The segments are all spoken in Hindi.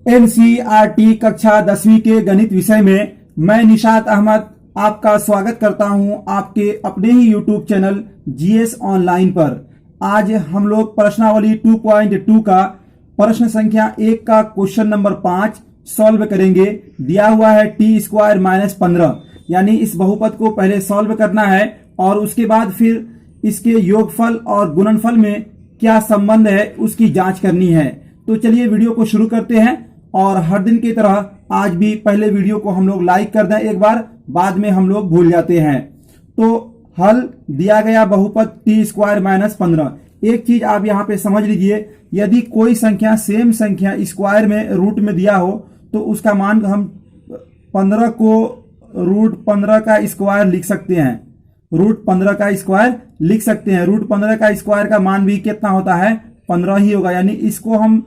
एनसीईआरटी कक्षा 10वीं के गणित विषय में मैं निशात अहमद आपका स्वागत करता हूं आपके अपने ही यूट्यूब चैनल जीएस ऑनलाइन पर। आज हम लोग प्रश्नावली 2.2 का प्रश्न संख्या 1 का क्वेश्चन नंबर 5 सॉल्व करेंगे। दिया हुआ है t² - 15, यानी इस बहुपद को पहले सॉल्व करना है और उसके बाद फिर इसके योगफल और गुणनफल में क्या संबंध है उसकी जांच करनी है। तो चलिए वीडियो को शुरू करते हैं। और हर दिन की तरह आज भी पहले वीडियो को हम लोग लाइक कर दें एक बार, बाद में हम लोग भूल जाते हैं। तो हल दिया गया बहुपद t² - 15। एक चीज आप यहां पे समझ लीजिए, यदि कोई संख्या सेम संख्या स्क्वायर में रूट में दिया हो तो उसका मान हम 15 को √15 का स्क्वायर लिख सकते हैं। √15 का स्क्वायर लिख सकते हैं। √15 का स्क्वायर का मान भी कितना होता है? 15 ही होगा। यानी इसको हम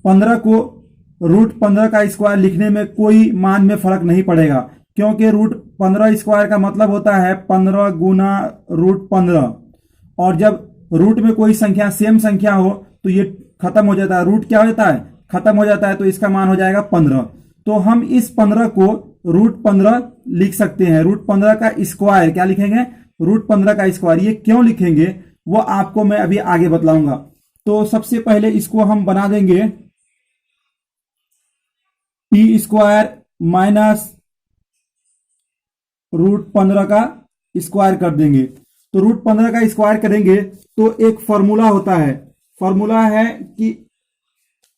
15 को √15 का स्क्वायर लिखने में कोई मान में फर्क नहीं पड़ेगा, क्योंकि √15 स्क्वायर का मतलब होता है 15 गुना √15। और जब रूट में कोई संख्या सेम संख्या हो तो ये खत्म हो जाता है। रूट क्या हो जाता है? खत्म हो जाता है। तो इसका मान हो जाएगा 15। तो हम इस 15 को √15 लिख सकते हैं। √15 का स्क्वायर क्या लिखेंगे? √15 का स्क्वायर। ये क्यों लिखेंगे वो आपको मैं अभी आगे बतलाऊंगा। तो सबसे पहले इसको हम बना देंगे t² - √15 का स्क्वायर कर देंगे। तो √15 का स्क्वायर करेंगे तो एक फॉर्मूला होता है। फॉर्मूला है कि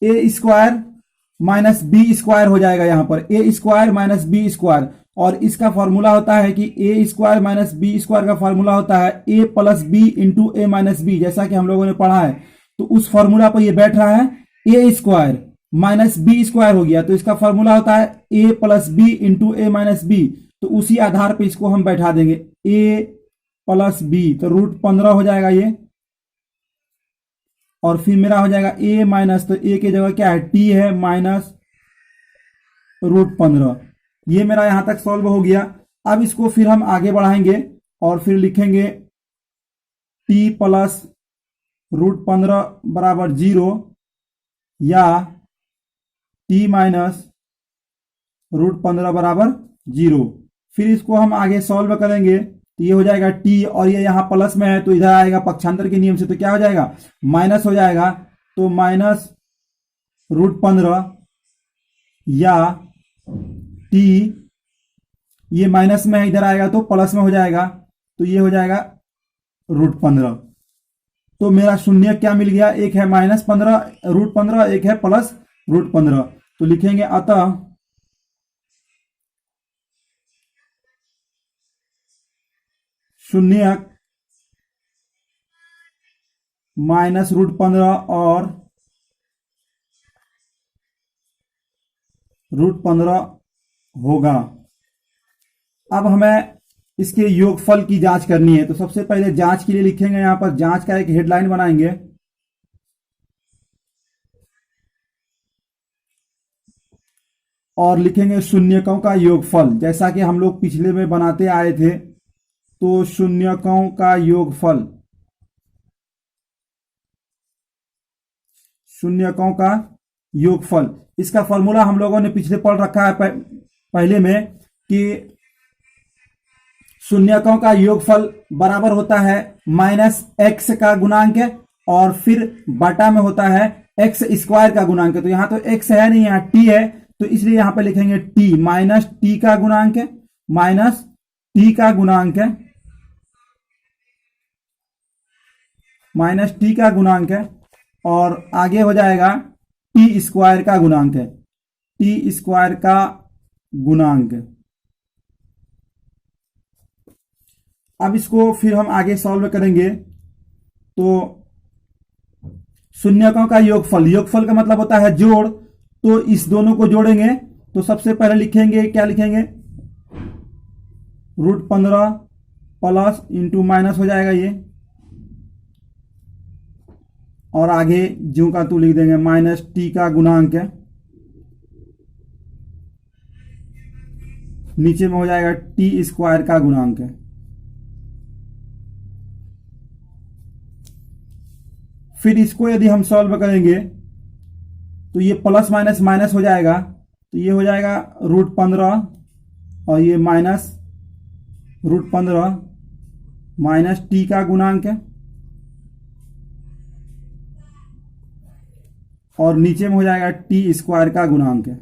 a² - b² हो जाएगा। यहां पर a² - b²। और इसका फॉर्मूला होता है कि a² - b² का फॉर्मूला होता है a + b × a - b, जैसा कि हम लोगों ने पढ़ा है। तो उस फॉर्मूला पर ये बैठ रहा है। a² - b² हो गया तो इसका फॉर्मूला होता है a + b × a - b। तो उसी आधार पे इसको हम बैठा देंगे a + b। तो √15 हो जाएगा ये। और फिर मेरा हो जाएगा a- तो a की जगह क्या है? t है माइनस √15। ये मेरा यहां तक सॉल्व हो गया। अब इसको फिर हम आगे बढ़ाएंगे और फिर लिखेंगे t + √15 = 0 या t - √15 = 0। फिर इसको हम आगे सॉल्व करेंगे तो ये हो जाएगा t, और ये यहां प्लस में है तो इधर आएगा पक्षांतर के नियम से, तो क्या हो जाएगा? माइनस हो जाएगा। तो -√15 या t, ये माइनस में है, इधर आएगा तो प्लस में हो जाएगा। तो ये हो जाएगा √15। तो मेरा शून्य क्या मिल गया? एक है -15 √15, एक है प्लस √15। तो लिखेंगे अतः शून्य -√15 और √15 होगा। अब हमें इसके योगफल की जांच करनी है। तो सबसे पहले जांच के लिए लिखेंगे, यहां पर जांच का एक हेडलाइन बनाएंगे और लिखेंगे शून्यकों का योगफल, जैसा कि हम लोग पिछले में बनाते आए थे। तो शून्यकों का योगफल, शून्यकों का योगफल, इसका फॉर्मूला हम लोगों ने पिछले पढ़ रखा है पहले में कि शून्यकों का योगफल बराबर होता है -x का गुणांक और फिर बटा में होता है x² का गुणांक। तो यहां तो x है नहीं, यहां t है, तो इसलिए यहां पे लिखेंगे t -t का गुणांक, -t का गुणांक, -t का गुणांक, और आगे हो जाएगा t² का गुणांक, t² का गुणांक। अब इसको फिर हम आगे सॉल्व करेंगे। तो शून्यकों का योगफल, योगफल का मतलब होता है जोड़। तो इस दोनों को जोड़ेंगे तो सबसे पहले लिखेंगे, क्या लिखेंगे? √15 प्लस इंटू माइनस हो जाएगा ये, और आगे ज्यों का तू लिख देंगे -t का गुणांक, नीचे में हो जाएगा t² का गुणांक। फिर इसको यदि हम सॉल्व करेंगे तो ये प्लस माइनस माइनस हो जाएगा, तो ये हो जाएगा √15 और ये माइनस √15 माइनस टी का गुणांक है और नीचे में हो जाएगा टी स्क्वायर का गुणांक है।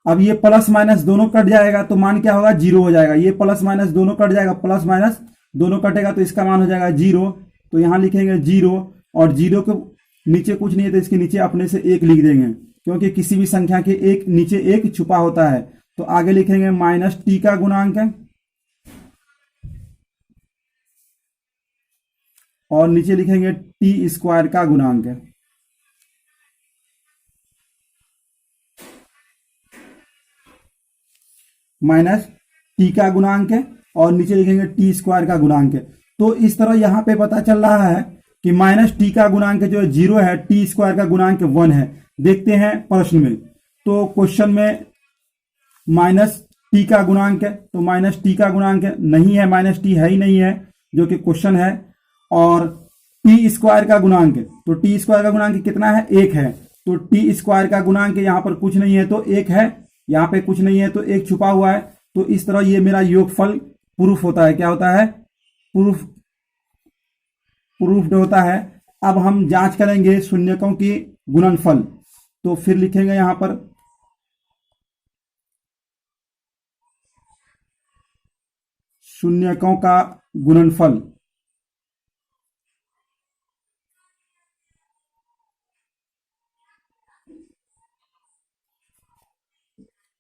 अब ये प्लस माइनस दोनों कट जाएगा तो मान क्या होगा, 0 हो जाएगा। ये प्लस माइनस दोनों कट जाएगा, प्लस माइनस दोनों कटेगा तो इसका मान हो जाएगा 0। तो यहां लिखेंगे 0 और 0 के नीचे कुछ नहीं है तो इसके नीचे अपने से 1 लिख देंगे, क्योंकि किसी भी संख्या के एक नीचे 1 छुपा होता है। तो आगे लिखेंगे माइनस टी का गुणांक है और नीचे लिखेंगे टी स्क्वायर का गुणांक है। माइनस टी का गुणांक है और नीचे लिखेंगे टी स्क्वायर का गुणांक है। तो इस तरह यहां पे पता चल रहा है कि माइनस टी का गुणांक जो है 0 है, टी स्क्वायर का गुणांक 1 है। देखते हैं प्रश्न में, तो क्वेश्चन में माइनस टी का गुणांक है, तो माइनस टी का गुणांक नहीं है, माइनस टी है ही नहीं है जो कि क्वेश्चन है। और टी स्क्वायर का गुणांक, तो टी स्क्वायर का गुणांक कितना है, 1 है। तो टी स्क्वायर का गुणांक यहां पर कुछ नहीं है तो 1 है, यहां पे कुछ नहीं है तो 1 छुपा हुआ है। तो इस तरह ये मेरा योगफल प्रूफ होता है। क्या होता है, प्रूफ्ड होता है। अब हम जांच करेंगे शून्यकों की गुणनफल, तो फिर लिखेंगे यहां पर शून्यकों का गुणनफल।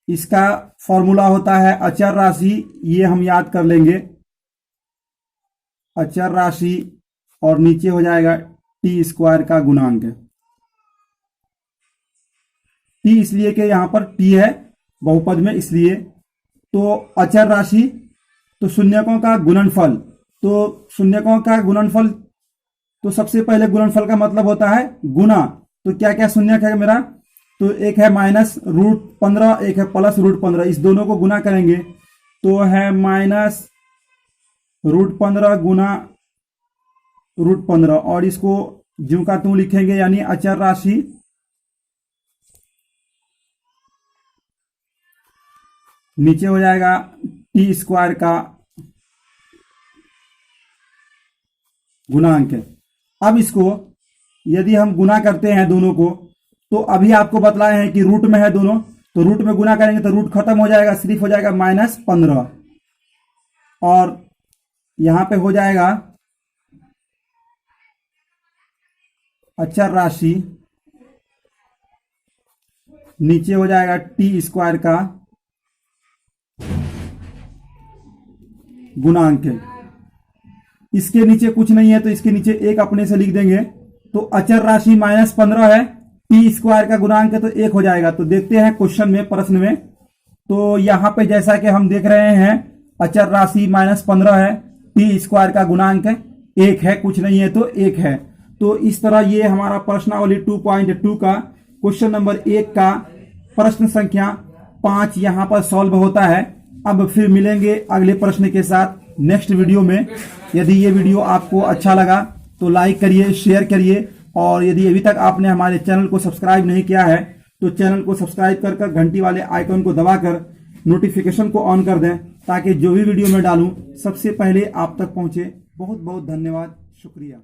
इसका फॉर्मूला होता है अचर राशि, ये हम याद कर लेंगे, अचर राशि और नीचे हो जाएगा टी स्क्वायर का गुणांक। टी इसलिए कि यहां पर टी है बहुपद में इसलिए। तो अचर राशि, तो शून्यकों का गुणनफल, तो शून्यकों का गुणनफल, तो सबसे पहले गुणनफल का मतलब होता है गुना। तो क्या क्या शून्यक है मेरा, तो एक है माइनस √15, एक है प्लस √15, इस दोनों को गुना करेंगे तो है माइनस √15 गुना √15 और इसको ज्यों का त्यों लिखेंगे, यानी अचर राशि नीचे हो जाएगा टी स्क्वायर का गुणांक। अब इसको यदि हम गुना करते हैं दोनों को, तो अभी आपको बतलाए हैं कि रूट में है दोनों, तो रूट में गुना करेंगे तो रूट खत्म हो जाएगा, सिर्फ हो जाएगा -15 और यहां पे हो जाएगा अचर राशि नीचे हो जाएगा टी स्क्वायर का गुणांक। इसके नीचे कुछ नहीं है तो इसके नीचे 1 अपने से लिख देंगे। तो अचर राशि -15 है, टी स्क्वायर का गुणांक है तो 1 हो जाएगा। तो देखते हैं क्वेश्चन में, प्रश्न में, तो यहां पे जैसा कि हम देख रहे हैं अचर राशि -15 है, टी स्क्वायर का गुणांक 1 है, कुछ नहीं है तो 1 है। तो इस तरह ये हमारा प्रश्नावली 2.2 का क्वेश्चन नंबर 1 का प्रश्न संख्या 5 यहां पर सॉल्व होता है। अब फिर मिलेंगे अगले प्रश्न के साथ नेक्स्ट वीडियो में। यदि ये वीडियो आपको अच्छा लगा तो लाइक करिए, शेयर करिए और यदि अभी तक आपने हमारे चैनल को सब्सक्राइब नहीं किया है तो चैनल को सब्सक्राइब कर घंटी वाले आइकन को दबाकर नोटिफिकेशन को ऑन कर दें, ताकि जो भी वीडियो मैं डालूं सबसे पहले आप तक पहुंचे। बहुत बहुत धन्यवाद, शुक्रिया।